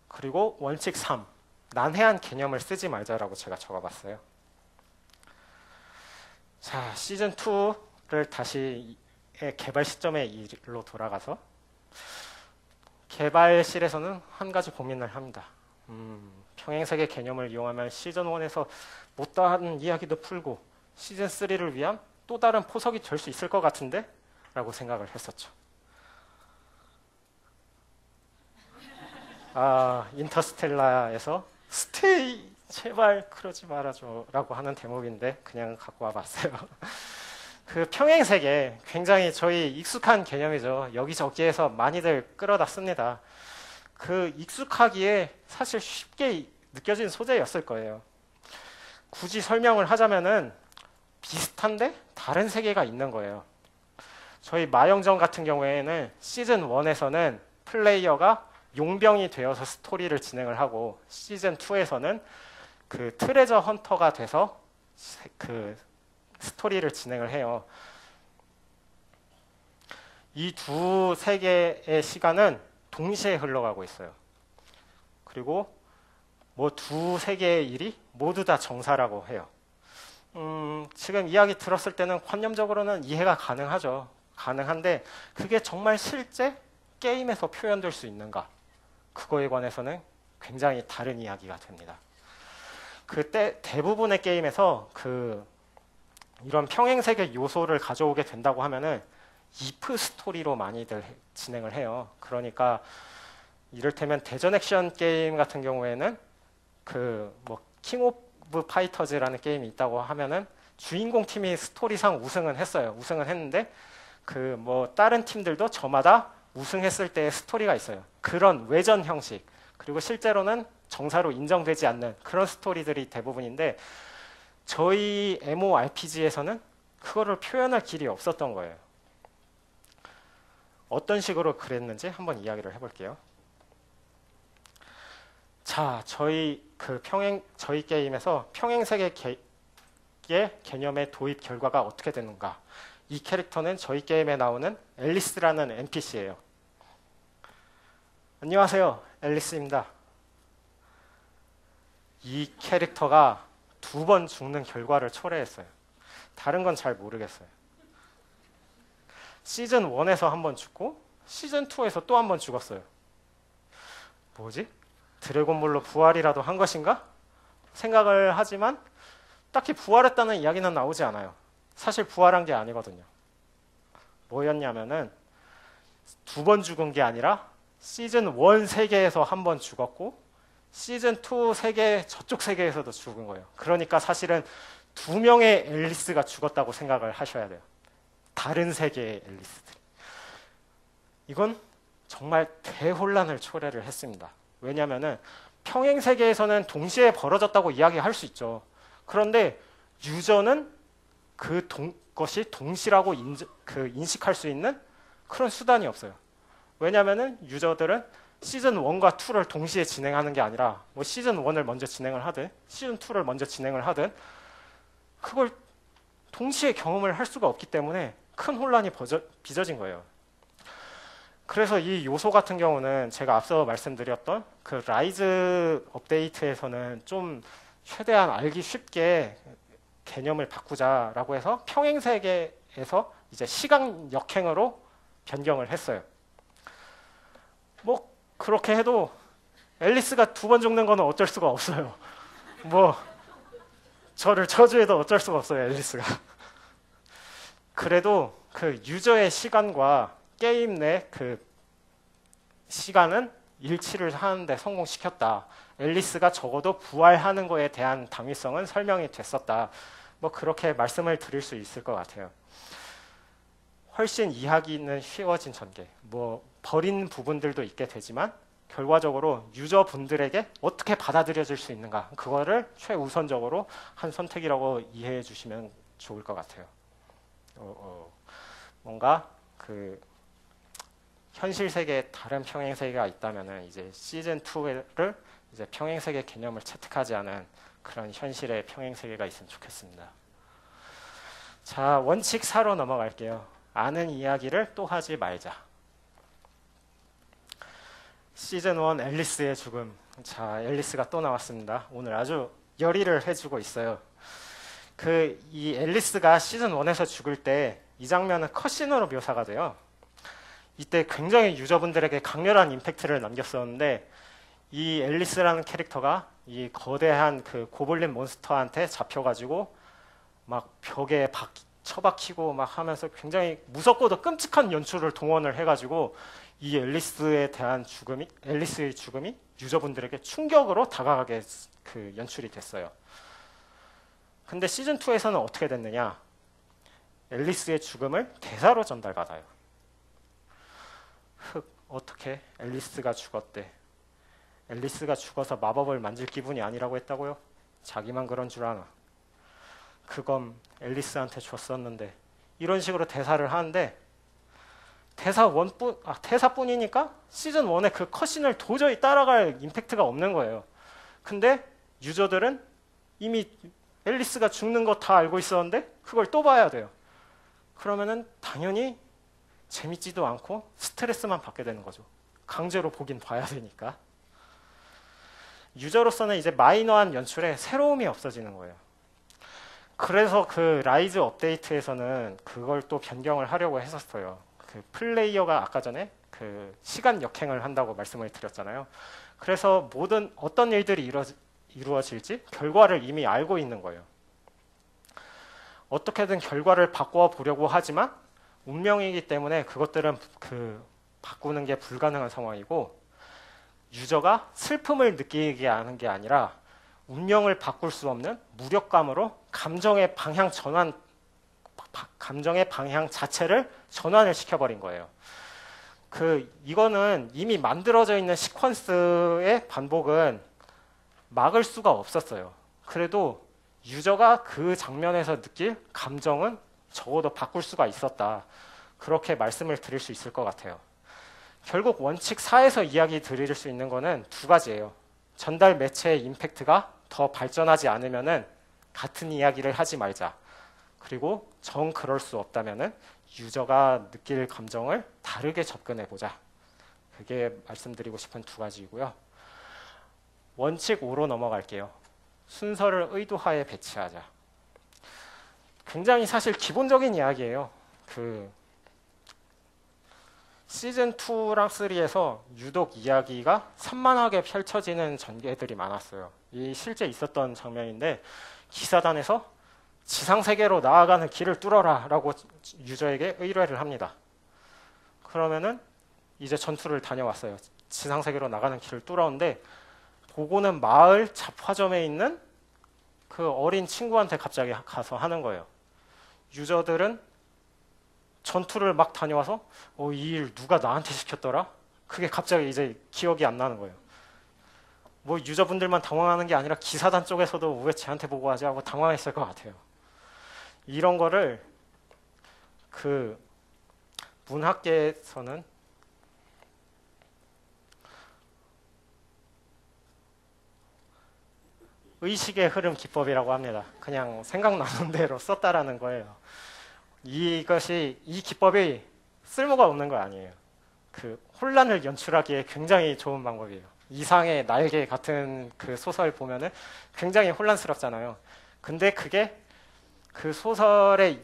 그리고 원칙 3, 난해한 개념을 쓰지 말자라고 제가 적어봤어요. 자, 시즌2를 다시 개발 시점의 일로 돌아가서 개발실에서는 한 가지 고민을 합니다. 평행세계 개념을 이용하면 시즌1에서 못다한 이야기도 풀고 시즌3를 위한 또 다른 포석이 될 수 있을 것 같은데? 라고 생각을 했었죠. 인터스텔라에서 스테이 제발 그러지 말아줘 라고 하는 대목인데 그냥 갖고 와봤어요. 그 평행세계 굉장히 저희 익숙한 개념이죠. 여기저기에서 많이들 끌어다 씁니다. 그 익숙하기에 사실 쉽게 느껴진 소재였을 거예요. 굳이 설명을 하자면은 비슷한데 다른 세계가 있는 거예요. 저희 마영정 같은 경우에는 시즌 1에서는 플레이어가 용병이 되어서 스토리를 진행을 하고 시즌 2에서는 그 트레저 헌터가 돼서 그 스토리를 진행을 해요. 이 두 세계의 시간은 동시에 흘러가고 있어요. 그리고 뭐 두 세계의 일이 모두 다 정사라고 해요. 지금 이야기 들었을 때는 관념적으로는 이해가 가능하죠. 가능한데 그게 정말 실제 게임에서 표현될 수 있는가? 그거에 관해서는 굉장히 다른 이야기가 됩니다. 그때 대부분의 게임에서 이런 평행세계 요소를 가져오게 된다고 하면은 if 스토리로 많이들 진행을 해요. 그러니까 이를테면 대전 액션 게임 같은 경우에는 킹 오브 파이터즈라는 게임이 있다고 하면은 주인공 팀이 스토리상 우승은 했어요. 우승은 했는데 다른 팀들도 저마다 우승했을 때의 스토리가 있어요. 그런 외전 형식. 그리고 실제로는 정사로 인정되지 않는 그런 스토리들이 대부분인데 저희 MMORPG에서는 그거를 표현할 길이 없었던 거예요. 어떤 식으로 그랬는지 한번 이야기를 해볼게요. 자, 저희 게임에서 평행세계 개념의 도입 결과가 어떻게 되는가? 이 캐릭터는 저희 게임에 나오는 앨리스라는 NPC예요. 안녕하세요, 앨리스입니다. 이 캐릭터가 2번 죽는 결과를 초래했어요. 다른 건 잘 모르겠어요. 시즌 1에서 한 번 죽고 시즌 2에서 또 한 번 죽었어요. 뭐지? 드래곤볼로 부활이라도 한 것인가? 생각을 하지만 딱히 부활했다는 이야기는 나오지 않아요. 사실 부활한 게 아니거든요. 뭐였냐면은 2번 죽은 게 아니라 시즌 1 세계에서 한 번 죽었고 시즌 2 세계 저쪽 세계에서도 죽은 거예요. 그러니까 사실은 2명의 앨리스가 죽었다고 생각을 하셔야 돼요. 다른 세계의 앨리스들. 이건 정말 대혼란을 초래를 했습니다. 왜냐하면 평행 세계에서는 동시에 벌어졌다고 이야기할 수 있죠. 그런데 유저는 그것이 동시라고 인식할 수 있는 그런 수단이 없어요. 왜냐하면 유저들은 시즌 1과 2를 동시에 진행하는 게 아니라 시즌 1을 먼저 진행을 하든 시즌 2를 먼저 진행을 하든 그걸 동시에 경험을 할 수가 없기 때문에 큰 혼란이 빚어진 거예요. 그래서 이 요소 같은 경우는 제가 앞서 말씀드렸던 라이즈 업데이트에서는 좀 최대한 알기 쉽게 개념을 바꾸자라고 해서 평행세계에서 이제 시간 역행으로 변경을 했어요. 그렇게 해도 앨리스가 2번 죽는 거는 어쩔 수가 없어요. 저를 저주해도 어쩔 수가 없어요, 앨리스가. 그래도 유저의 시간과 게임 내 시간은 일치를 하는데 성공시켰다. 앨리스가 적어도 부활하는 거에 대한 당위성은 설명이 됐었다. 그렇게 말씀을 드릴 수 있을 것 같아요. 훨씬 이해하기는 쉬워진 전개. 버린 부분들도 있게 되지만 결과적으로 유저분들에게 어떻게 받아들여질 수 있는가, 그거를 최우선적으로 한 선택이라고 이해해 주시면 좋을 것 같아요. 뭔가 현실 세계에 다른 평행 세계가 있다면은 이제 시즌 2를 이제 평행 세계 개념을 채택하지 않은 그런 현실의 평행 세계가 있으면 좋겠습니다. 자, 원칙 4로 넘어갈게요. 아는 이야기를 또 하지 말자. 시즌 1 앨리스의 죽음. 자, 앨리스가 또 나왔습니다. 오늘 아주 열의를 해주고 있어요. 이 앨리스가 시즌 1에서 죽을 때 이 장면은 컷신으로 묘사가 돼요. 이때 굉장히 유저분들에게 강렬한 임팩트를 남겼었는데 이 앨리스라는 캐릭터가 이 거대한 고블린 몬스터한테 잡혀가지고 막 벽에 처박히고 막 하면서 굉장히 무섭고도 끔찍한 연출을 동원을 해가지고 이 앨리스의 죽음이 유저분들에게 충격으로 다가가게 연출이 됐어요. 근데 시즌 2에서는 어떻게 됐느냐? 앨리스의 죽음을 대사로 전달받아요. 어떻게? 앨리스가 죽었대. 앨리스가 죽어서 마법을 만질 기분이 아니라고 했다고요? 자기만 그런 줄 아나. 그건 앨리스한테 줬었는데. 이런 식으로 대사를 하는데 대사뿐이니까 시즌 1의 컷신을 도저히 따라갈 임팩트가 없는 거예요. 근데 유저들은 이미 앨리스가 죽는 거 다 알고 있었는데 그걸 또 봐야 돼요. 그러면은 당연히 재밌지도 않고 스트레스만 받게 되는 거죠. 강제로 보긴 봐야 되니까. 유저로서는 이제 마이너한 연출에 새로움이 없어지는 거예요. 그래서 그 라이즈 업데이트에서는 그걸 또 변경을 하려고 했었어요. 그 플레이어가 아까 전에 그 시간 역행을 한다고 말씀을 드렸잖아요. 그래서 모든 어떤 일들이 이루어질지 결과를 이미 알고 있는 거예요. 어떻게든 결과를 바꿔 보려고 하지만 운명이기 때문에 그것들은 바꾸는 게 불가능한 상황이고, 유저가 슬픔을 느끼게 하는 게 아니라 운명을 바꿀 수 없는 무력감으로 감정의 방향 자체를 전환을 시켜버린 거예요. 이거는 이미 만들어져 있는 시퀀스의 반복은 막을 수가 없었어요. 그래도 유저가 그 장면에서 느낄 감정은 적어도 바꿀 수가 있었다. 그렇게 말씀을 드릴 수 있을 것 같아요. 결국 원칙 4에서 이야기 드릴 수 있는 거는 두 가지예요. 전달 매체의 임팩트가 더 발전하지 않으면은 같은 이야기를 하지 말자. 그리고 정 그럴 수 없다면은 유저가 느낄 감정을 다르게 접근해 보자. 그게 말씀드리고 싶은 두 가지이고요. 원칙 5로 넘어갈게요. 순서를 의도하에 배치하자. 굉장히 사실 기본적인 이야기예요. 시즌 2랑 3에서 유독 이야기가 산만하게 펼쳐지는 전개들이 많았어요. 이 실제 있었던 장면인데, 기사단에서 지상세계로 나아가는 길을 뚫어라 라고 유저에게 의뢰를 합니다. 그러면은 이제 전투를 다녀왔어요. 지상세계로 나가는 길을 뚫었는데, 보고는 마을 잡화점에 있는 그 어린 친구한테 갑자기 가서 하는 거예요. 유저들은 전투를 막 다녀와서 이 일 누가 나한테 시켰더라? 그게 갑자기 이제 기억이 안 나는 거예요. 뭐 유저분들만 당황하는 게 아니라 기사단 쪽에서도 왜 쟤한테 보고하지 하고 당황했을 것 같아요. 이런 거를 문학계에서는 의식의 흐름 기법이라고 합니다. 그냥 생각나는 대로 썼다라는 거예요. 이 기법이 쓸모가 없는 거 아니에요. 혼란을 연출하기에 굉장히 좋은 방법이에요. 이상의 날개 같은 그 소설 보면은 굉장히 혼란스럽잖아요. 근데 그게 그 소설의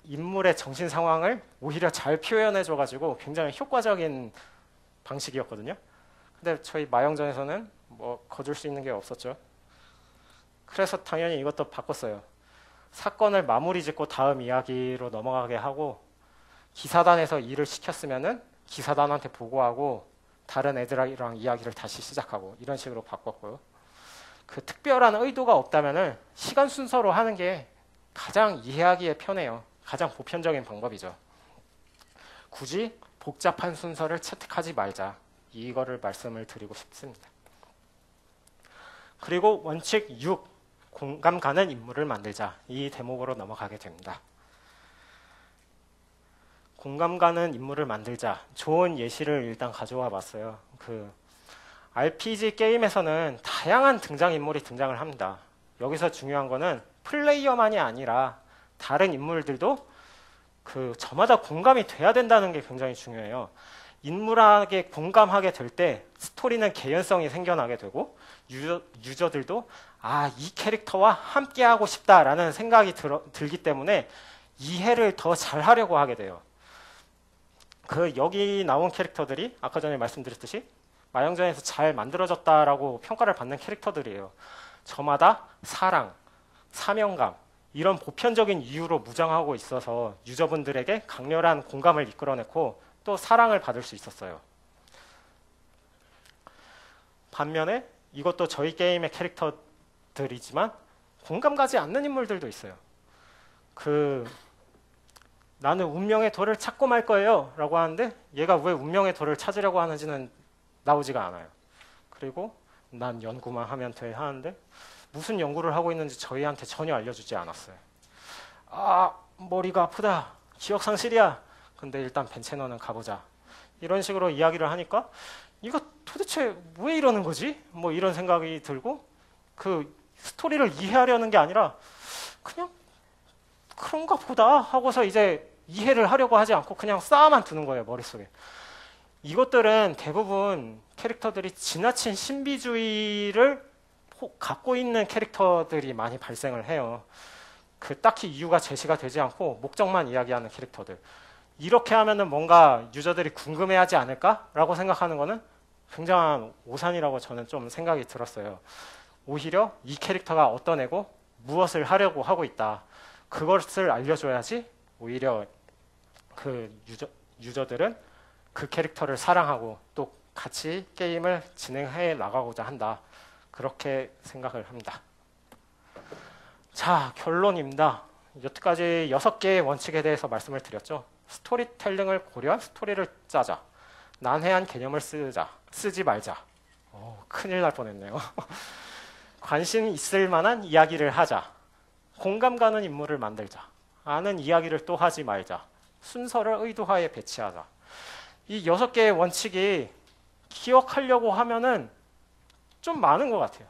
인물의 정신 상황을 오히려 잘 표현해줘가지고 굉장히 효과적인 방식이었거든요. 근데 저희 마영전에서는 뭐 거둘 수 있는 게 없었죠. 그래서 당연히 이것도 바꿨어요. 사건을 마무리 짓고 다음 이야기로 넘어가게 하고, 기사단에서 일을 시켰으면은 기사단한테 보고하고 다른 애들이랑 이야기를 다시 시작하고, 이런 식으로 바꿨고요. 특별한 의도가 없다면은 시간 순서로 하는 게 가장 이해하기에 편해요. 가장 보편적인 방법이죠. 굳이 복잡한 순서를 채택하지 말자. 이거를 말씀을 드리고 싶습니다. 그리고 원칙 6, 공감 가는 인물을 만들자. 이 대목으로 넘어가게 됩니다. 공감 가는 인물을 만들자. 좋은 예시를 일단 가져와 봤어요. RPG 게임에서는 다양한 등장인물이 등장을 합니다. 여기서 중요한 거는 플레이어만이 아니라 다른 인물들도 저마다 공감이 돼야 된다는 게 굉장히 중요해요. 인물에게 공감하게 될 때 스토리는 개연성이 생겨나게 되고, 유저들도 이 캐릭터와 함께하고 싶다라는 생각이 들기 때문에 이해를 더 잘하려고 하게 돼요. 여기 나온 캐릭터들이 아까 전에 말씀드렸듯이 마영전에서 잘 만들어졌다라고 평가를 받는 캐릭터들이에요. 저마다 사랑, 사명감, 이런 보편적인 이유로 무장하고 있어서 유저분들에게 강렬한 공감을 이끌어냈고 또 사랑을 받을 수 있었어요. 반면에 이것도 저희 게임의 캐릭터들이지만 공감 가지 않는 인물들도 있어요. 나는 운명의 돌을 찾고 말 거예요 라고 하는데 얘가 왜 운명의 돌을 찾으려고 하는지는 나오지가 않아요. 그리고 난 연구만 하면 돼 하는데 무슨 연구를 하고 있는지 저희한테 전혀 알려주지 않았어요. 머리가 아프다, 기억 상실이야, 근데 일단 벤체너는 가보자, 이런 식으로 이야기를 하니까 이거 도대체 왜 이러는 거지? 뭐 이런 생각이 들고, 스토리를 이해하려는 게 아니라 그냥 그런가 보다 하고서 이제 이해를 하려고 하지 않고 그냥 쌓아만 두는 거예요, 머릿속에. 이것들은 대부분 캐릭터들이 지나친 신비주의를 갖고 있는 캐릭터들이 많이 발생을 해요. 딱히 이유가 제시가 되지 않고 목적만 이야기하는 캐릭터들. 이렇게 하면은 뭔가 유저들이 궁금해하지 않을까라고 생각하는 거는 굉장한 오산이라고 저는 좀 생각이 들었어요. 오히려 이 캐릭터가 어떤 애고 무엇을 하려고 하고 있다. 그것을 알려줘야지 오히려 그 유저들은 그 캐릭터를 사랑하고 또 같이 게임을 진행해 나가고자 한다. 그렇게 생각을 합니다. 자, 결론입니다. 여태까지 6개의 원칙에 대해서 말씀을 드렸죠. 스토리텔링을 고려한 스토리를 짜자. 난해한 개념을 쓰지 말자. 큰일 날 뻔했네요. 관심 있을 만한 이야기를 하자. 공감 가는 인물을 만들자. 아는 이야기를 또 하지 말자. 순서를 의도하에 배치하자. 이 6개의 원칙이 기억하려고 하면은 좀 많은 것 같아요.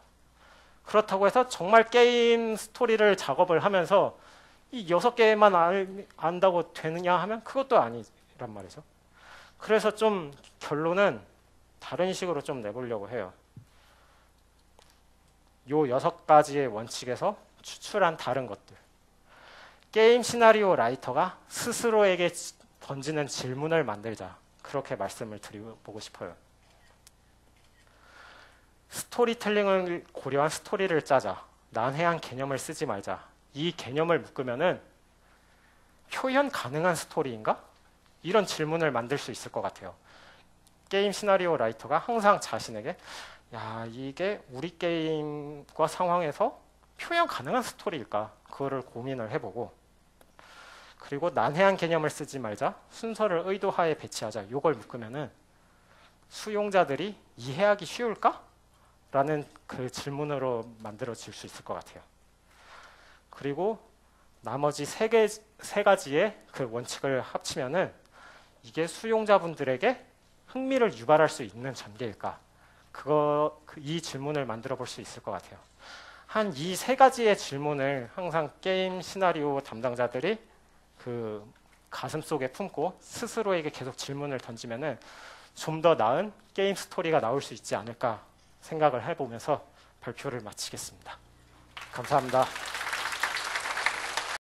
그렇다고 해서 정말 게임 스토리를 작업을 하면서 이 6개만 안다고 되느냐 하면 그것도 아니란 말이죠. 그래서 좀 결론은 다른 식으로 좀 내보려고 해요. 요 6가지의 원칙에서 추출한 다른 것들. 게임 시나리오 라이터가 스스로에게 던지는 질문을 만들자. 그렇게 말씀을 드려보고 싶어요. 스토리텔링을 고려한 스토리를 짜자. 난해한 개념을 쓰지 말자. 이 개념을 묶으면은 표현 가능한 스토리인가? 이런 질문을 만들 수 있을 것 같아요. 게임 시나리오 라이터가 항상 자신에게 야, 이게 우리 게임과 상황에서 표현 가능한 스토리일까? 그거를 고민을 해보고 그리고 난해한 개념을 쓰지 말자. 순서를 의도하에 배치하자. 이걸 묶으면은 수용자들이 이해하기 쉬울까? 라는 그 질문으로 만들어질 수 있을 것 같아요. 그리고 나머지 세 가지의 그 원칙을 합치면은 이게 수용자분들에게 흥미를 유발할 수 있는 전개일까? 이 질문을 만들어 볼 수 있을 것 같아요. 한 이 3가지의 질문을 항상 게임 시나리오 담당자들이 그 가슴 속에 품고 스스로에게 계속 질문을 던지면은 좀 더 나은 게임 스토리가 나올 수 있지 않을까 생각을 해보면서 발표를 마치겠습니다. 감사합니다.